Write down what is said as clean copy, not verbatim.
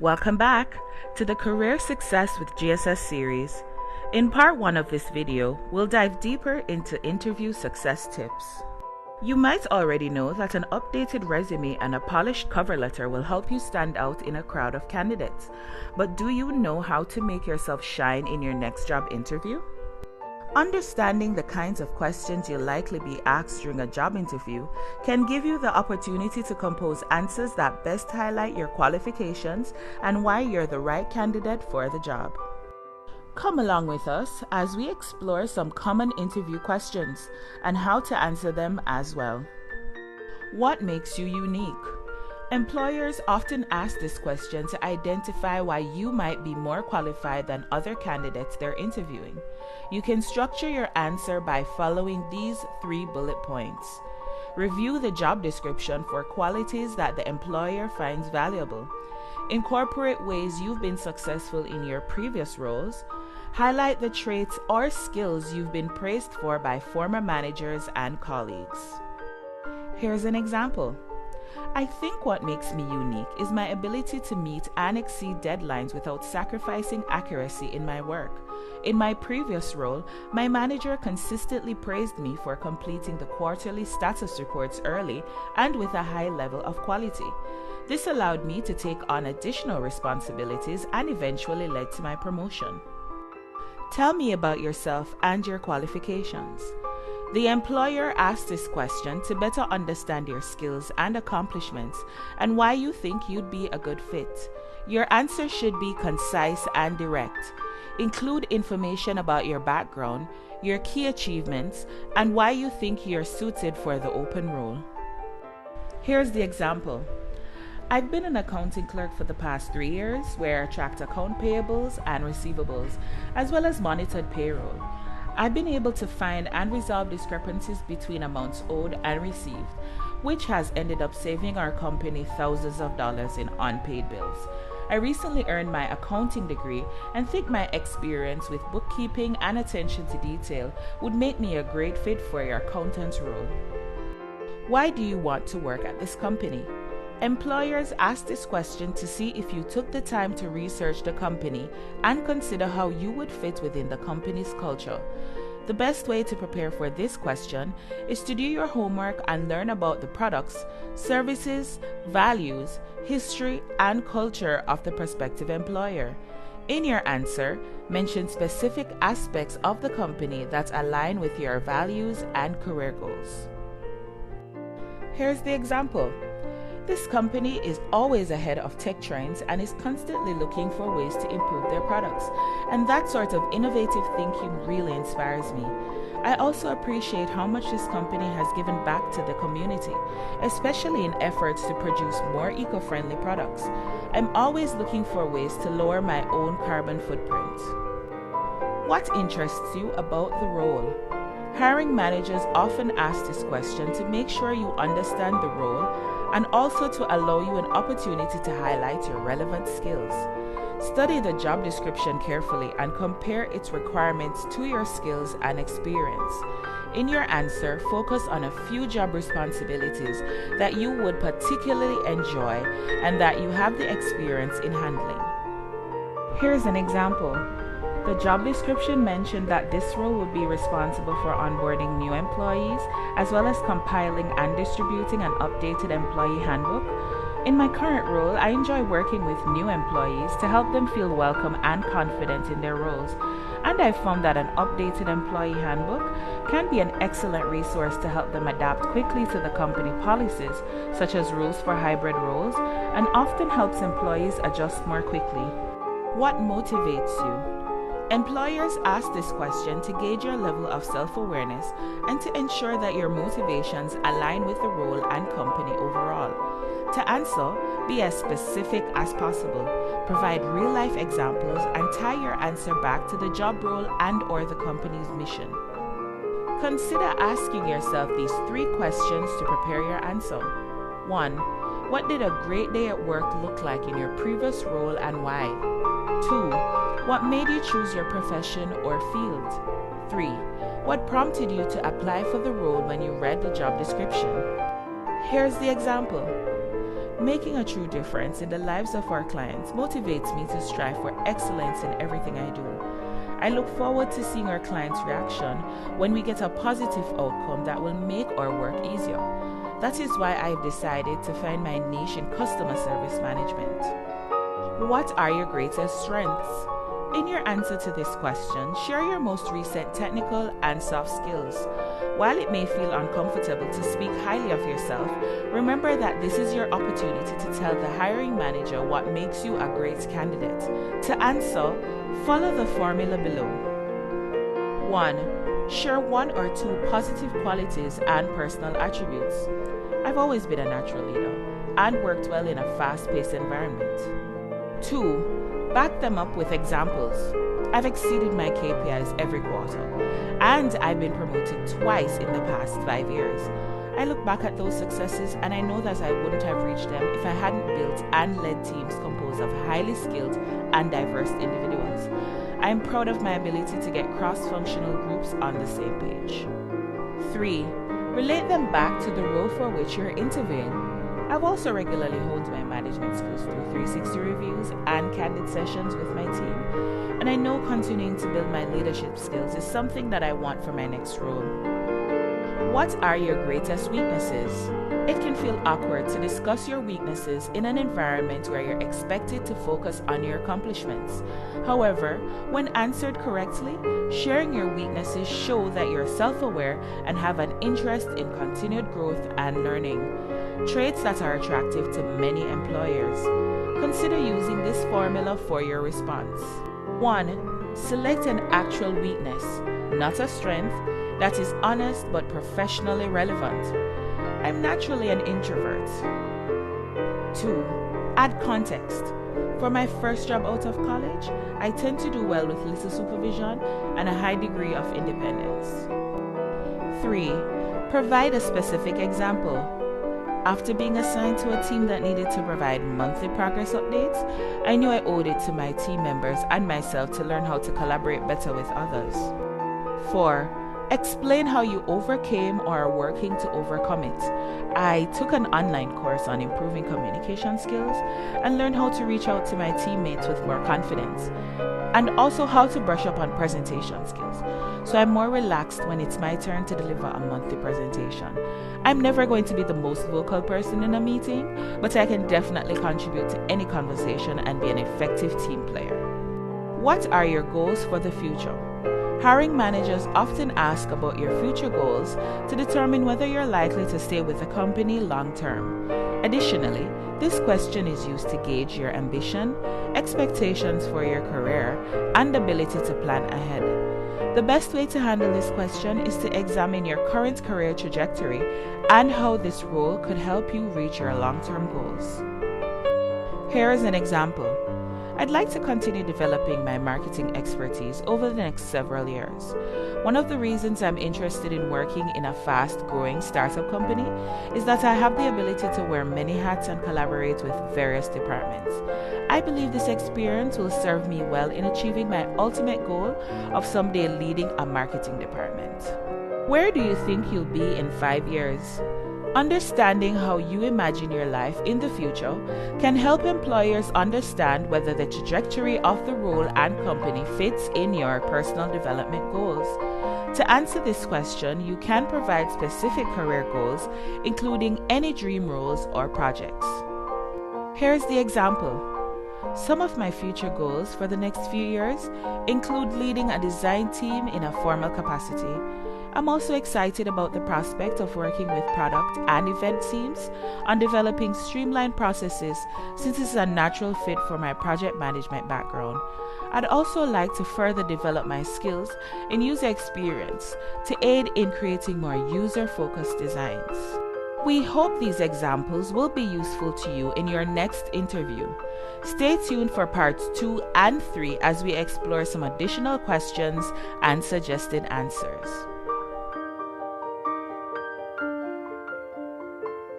Welcome back to the Career Success with GSS series. In part 1 of this video, we'll dive deeper into interview success tips. You might already know that an updated resume and a polished cover letter will help you stand out in a crowd of candidates. But do you know how to make yourself shine in your next job interview? Understanding the kinds of questions you'll likely be asked during a job interview can give you the opportunity to compose answers that best highlight your qualifications and why you're the right candidate for the job. Come along with us as we explore some common interview questions and how to answer them as well. What makes you unique? Employers often ask this question to identify why you might be more qualified than other candidates they're interviewing. You can structure your answer by following these 3 bullet points. Review the job description for qualities that the employer finds valuable. Incorporate ways you've been successful in your previous roles. Highlight the traits or skills you've been praised for by former managers and colleagues. Here's an example. I think what makes me unique is my ability to meet and exceed deadlines without sacrificing accuracy in my work. In my previous role, my manager consistently praised me for completing the quarterly status reports early and with a high level of quality. This allowed me to take on additional responsibilities and eventually led to my promotion. Tell me about yourself and your qualifications. The employer asks this question to better understand your skills and accomplishments and why you think you'd be a good fit. Your answer should be concise and direct. Include information about your background, your key achievements, and why you think you're suited for the open role. Here's the example. I've been an accounting clerk for the past 3 years where I tracked account payables and receivables, as well as monitored payroll. I've been able to find and resolve discrepancies between amounts owed and received, which has ended up saving our company thousands of dollars in unpaid bills. I recently earned my accounting degree and think my experience with bookkeeping and attention to detail would make me a great fit for your accountant's role. Why do you want to work at this company? Employers ask this question to see if you took the time to research the company and consider how you would fit within the company's culture. The best way to prepare for this question is to do your homework and learn about the products, services, values, history, and culture of the prospective employer. In your answer, mention specific aspects of the company that align with your values and career goals. Here's the example. This company is always ahead of tech trends and is constantly looking for ways to improve their products. And that sort of innovative thinking really inspires me. I also appreciate how much this company has given back to the community, especially in efforts to produce more eco-friendly products. I'm always looking for ways to lower my own carbon footprint. What interests you about the role? Hiring managers often ask this question to make sure you understand the role and also to allow you an opportunity to highlight your relevant skills. Study the job description carefully and compare its requirements to your skills and experience. In your answer, focus on a few job responsibilities that you would particularly enjoy and that you have the experience in handling. Here's an example. The job description mentioned that this role would be responsible for onboarding new employees, as well as compiling and distributing an updated employee handbook. In my current role, I enjoy working with new employees to help them feel welcome and confident in their roles. And I've found that an updated employee handbook can be an excellent resource to help them adapt quickly to the company policies, such as rules for hybrid roles, and often helps employees adjust more quickly. What motivates you? Employers ask this question to gauge your level of self-awareness and to ensure that your motivations align with the role and company overall. To answer, be as specific as possible. Provide real-life examples and tie your answer back to the job role and/or the company's mission. Consider asking yourself these 3 questions to prepare your answer. 1. What did a great day at work look like in your previous role and why? 2. What made you choose your profession or field? 3. What prompted you to apply for the role when you read the job description? Here's the example. Making a true difference in the lives of our clients motivates me to strive for excellence in everything I do. I look forward to seeing our clients' reaction when we get a positive outcome that will make our work easier. That is why I've decided to find my niche in customer service management. What are your greatest strengths? In your answer to this question, share your most recent technical and soft skills. While it may feel uncomfortable to speak highly of yourself, remember that this is your opportunity to tell the hiring manager what makes you a great candidate. To answer, follow the formula below. 1. Share 1 or 2 positive qualities and personal attributes. I've always been a natural leader and worked well in a fast-paced environment. 2. Back them up with examples. I've exceeded my KPIs every quarter, and I've been promoted twice in the past 5 years. I look back at those successes and I know that I wouldn't have reached them if I hadn't built and led teams composed of highly skilled and diverse individuals. I am proud of my ability to get cross-functional groups on the same page. 3. Relate them back to the role for which you're interviewing. I've also regularly honed my management skills through 360 reviews and candid sessions with my team, and I know continuing to build my leadership skills is something that I want for my next role. What are your greatest weaknesses? It can feel awkward to discuss your weaknesses in an environment where you're expected to focus on your accomplishments. However, when answered correctly, sharing your weaknesses show that you're self-aware and have an interest in continued growth and learning. Traits that are attractive to many employers. Consider using this formula for your response. 1. Select an actual weakness, not a strength, that is honest but professionally relevant. I'm naturally an introvert. 2. Add context. For my first job out of college, I tend to do well with little supervision and a high degree of independence. 3. Provide a specific example. After being assigned to a team that needed to provide monthly progress updates, I knew I owed it to my team members and myself to learn how to collaborate better with others. 4. Explain how you overcame or are working to overcome it. I took an online course on improving communication skills and learned how to reach out to my teammates with more confidence, and also how to brush up on presentation skills. So I'm more relaxed when it's my turn to deliver a monthly presentation. I'm never going to be the most vocal person in a meeting, but I can definitely contribute to any conversation and be an effective team player. What are your goals for the future? Hiring managers often ask about your future goals to determine whether you're likely to stay with the company long term. Additionally, this question is used to gauge your ambition, expectations for your career, and ability to plan ahead. The best way to handle this question is to examine your current career trajectory and how this role could help you reach your long-term goals. Here is an example. I'd like to continue developing my marketing expertise over the next several years. One of the reasons I'm interested in working in a fast-growing startup company is that I have the ability to wear many hats and collaborate with various departments. I believe this experience will serve me well in achieving my ultimate goal of someday leading a marketing department. Where do you think you'll be in 5 years? Understanding how you imagine your life in the future can help employers understand whether the trajectory of the role and company fits in your personal development goals. To answer this question, you can provide specific career goals, including any dream roles or projects. Here's the example. Some of my future goals for the next few years include leading a design team in a formal capacity. I'm also excited about the prospect of working with product and event teams on developing streamlined processes, since it's a natural fit for my project management background. I'd also like to further develop my skills in user experience to aid in creating more user-focused designs. We hope these examples will be useful to you in your next interview. Stay tuned for parts 2 and 3 as we explore some additional questions and suggested answers.